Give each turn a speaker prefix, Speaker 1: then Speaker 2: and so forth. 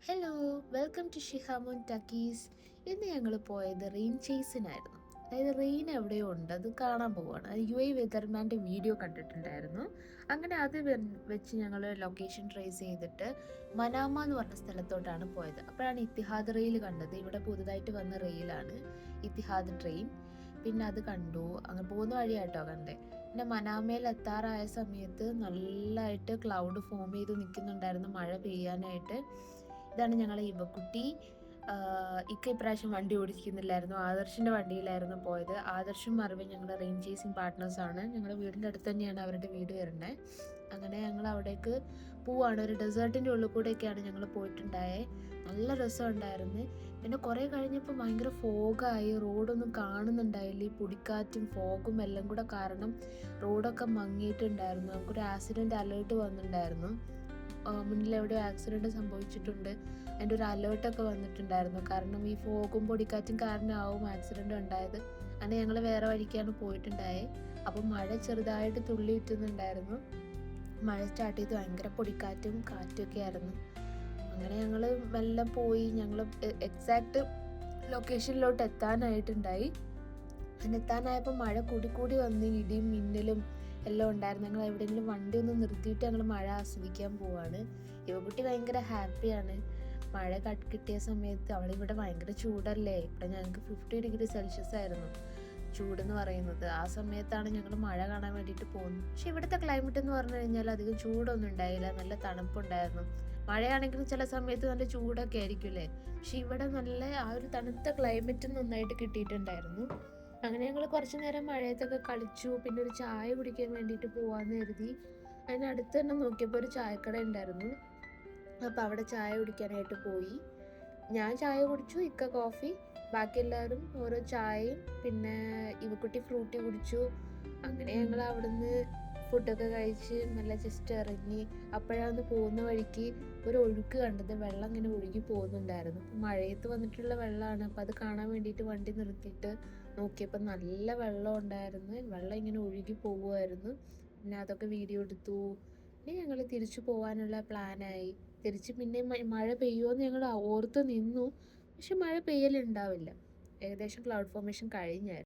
Speaker 1: Hello, welcome to Shihamon talkies. ഇന്ന് ഞങ്ങൾ പോയത് റെയിൻ ചേസിനായിരുന്നു. അതായത് റെയിൻ എവിടെയോ ഉണ്ട്, അത് കാണാൻ പോവുകയാണ്. അത് UAE വെതർമാൻ്റെ വീഡിയോ കണ്ടിട്ടുണ്ടായിരുന്നു. അങ്ങനെ അത് വെച്ച് ഞങ്ങൾ ലൊക്കേഷൻ ട്രേസ് ചെയ്തിട്ട് മനാമ എന്ന് പറഞ്ഞ സ്ഥലത്തോട്ടാണ് പോയത്. അപ്പോഴാണ് ഇത്തിഹാദ് റെയിൽ കണ്ടത്. ഇവിടെ പുതുതായിട്ട് വന്ന റെയിലാണ് ഇത്തിഹാദ് ട്രെയിൻ. പിന്നെ അത് കണ്ടു. അങ്ങനെ പോകുന്ന വഴിയാട്ടോ കണ്ടേ. പിന്നെ മനാമയിൽ എത്താറായ സമയത്ത് നല്ലതായിട്ട് ക്ലൗഡ് ഫോം ചെയ്ത് നിൽക്കുന്നുണ്ടായിരുന്നു, മഴ പെയ്യാനായിട്ട്. ഇതാണ് ഞങ്ങളെ ഇവക്കുട്ടി. ഇക്ക ഇപ്രാവശ്യം വണ്ടി ഓടിക്കുന്നില്ലായിരുന്നു, ആദർശിൻ്റെ വണ്ടിയിലായിരുന്നു പോയത്. ആദർശും അറിവും ഞങ്ങളുടെ റെയിൻ ചേസിങ് പാർട്ട്നേഴ്സാണ്. ഞങ്ങളുടെ വീടിൻ്റെ അടുത്ത് തന്നെയാണ് അവരുടെ വീട് വരുന്നത്. അങ്ങനെ ഞങ്ങൾ അവിടേക്ക് പോവാണ്. ഒരു ഡെസേർട്ടിൻ്റെ ഉള്ളിൽ കൂടെയൊക്കെയാണ് ഞങ്ങൾ പോയിട്ടുണ്ടായത്. നല്ല രസമുണ്ടായിരുന്നു. പിന്നെ കുറേ കഴിഞ്ഞപ്പോൾ ഭയങ്കര ഫോഗായി, റോഡൊന്നും കാണുന്നുണ്ടായില്ല. ഈ പൊടിക്കാറ്റും ഫോഗും എല്ലാം കൂടെ കാരണം റോഡൊക്കെ മങ്ങിയിട്ടുണ്ടായിരുന്നു. നമുക്കൊരു ആക്സിഡൻറ്റ് അലേർട്ട് വന്നിട്ടുണ്ടായിരുന്നു. മുന്നിലെവിടെയോ ആക്സിഡൻറ്റ് സംഭവിച്ചിട്ടുണ്ട്, അതിൻ്റെ ഒരു അലേർട്ടൊക്കെ വന്നിട്ടുണ്ടായിരുന്നു. കാരണം ഈ ഫോഗും പൊടിക്കാറ്റും കാരണമാവും ആക്സിഡൻറ്റ് ഉണ്ടായത്. അങ്ങനെ ഞങ്ങൾ വേറെ വഴിക്കാണ് പോയിട്ടുണ്ടായത്. അപ്പം മഴ ചെറുതായിട്ട് തുള്ളി വിറ്റുന്നുണ്ടായിരുന്നു. മഴ സ്റ്റാർട്ട് ചെയ്ത് ഭയങ്കര പൊടിക്കാറ്റും കാറ്റുമൊക്കെ ആയിരുന്നു. അങ്ങനെ ഞങ്ങൾ മെല്ലെ പോയി. ഞങ്ങൾ എക്സാക്റ്റ് ലൊക്കേഷനിലോട്ട് എത്താനായിട്ടുണ്ടായി. അങ്ങനെ എത്താനായപ്പോൾ മഴ കൂടി വന്ന് ഇടിയും മിന്നലും എല്ലാം ഉണ്ടായിരുന്നു. ഞങ്ങൾ എവിടെയെങ്കിലും വണ്ടി ഒന്ന് നിർത്തിയിട്ട് ഞങ്ങൾ മഴ ആസ്വദിക്കാൻ പോവാണ്. യുവകുട്ടി ഭയങ്കര ഹാപ്പിയാണ്. മഴ കിട്ടിയ സമയത്ത് അവളിവിടെ ഭയങ്കര ചൂടല്ലേ, ഇവിടെ ഞങ്ങൾക്ക് 50°C ആയിരുന്നു ചൂടെന്ന് പറയുന്നത്. ആ സമയത്താണ് ഞങ്ങൾ മഴ കാണാൻ വേണ്ടിയിട്ട് പോകുന്നത്. പക്ഷെ ഇവിടുത്തെ ക്ലൈമറ്റ് എന്ന് പറഞ്ഞു കഴിഞ്ഞാൽ അധികം ചൂടൊന്നും ഉണ്ടായില്ല, നല്ല തണുപ്പുണ്ടായിരുന്നു. മഴയാണെങ്കിലും ചില സമയത്ത് നല്ല ചൂടൊക്കെ ആയിരിക്കും അല്ലേ, പക്ഷെ ഇവിടെ നല്ല ആ ഒരു തണുത്ത ക്ലൈമറ്റ് നന്നായിട്ട് കിട്ടിയിട്ടുണ്ടായിരുന്നു. അങ്ങനെ ഞങ്ങൾ കുറച്ച് നേരം മഴയത്തൊക്കെ കളിച്ചു. പിന്നെ ഒരു ചായ കുടിക്കാൻ വേണ്ടിയിട്ട് പോവാന്ന് കരുതി. അതിനടുത്ത് തന്നെ നോക്കിയപ്പോൾ ഒരു ചായക്കട ഉണ്ടായിരുന്നു. അപ്പോൾ അവിടെ ചായ കുടിക്കാനായിട്ട് പോയി. ഞാൻ ചായ കുടിച്ചു, ഇക്ക കോഫി, ബാക്കി എല്ലാവരും ഓരോ ചായയും പിന്നെ ഇവക്കുട്ടി ഫ്രൂട്ടി കുടിച്ചു. അങ്ങനെ ഞങ്ങൾ അവിടുന്ന് ഫുഡൊക്കെ കഴിച്ച് നല്ല ജസ്റ്റ് ഇറങ്ങി. അപ്പോഴാണ് പോകുന്ന വഴിക്ക് ഒരു ഒഴുക്ക് കണ്ടത്, വെള്ളം ഇങ്ങനെ ഒഴുകി പോകുന്നുണ്ടായിരുന്നു. അപ്പം മഴയത്ത് വന്നിട്ടുള്ള വെള്ളമാണ്. അപ്പം അത് കാണാൻ വേണ്ടിയിട്ട് വണ്ടി നിർത്തിയിട്ട് നോക്കിയപ്പോൾ നല്ല വെള്ളം ഉണ്ടായിരുന്നു. വെള്ളം ഇങ്ങനെ ഒഴുകി പോവുമായിരുന്നു. പിന്നെ അതൊക്കെ വീഡിയോ എടുത്തു. പിന്നെ ഞങ്ങൾ തിരിച്ചു പോകാനുള്ള പ്ലാനായി. തിരിച്ച് പിന്നെ മഴ പെയ്യുമെന്ന് ഞങ്ങൾ ഓർത്ത് നിന്നു. പക്ഷെ മഴ പെയ്യലുണ്ടാവില്ല, ഏകദേശം ക്ലൗഡ് ഫോർമേഷൻ കഴിഞ്ഞായിരുന്നു.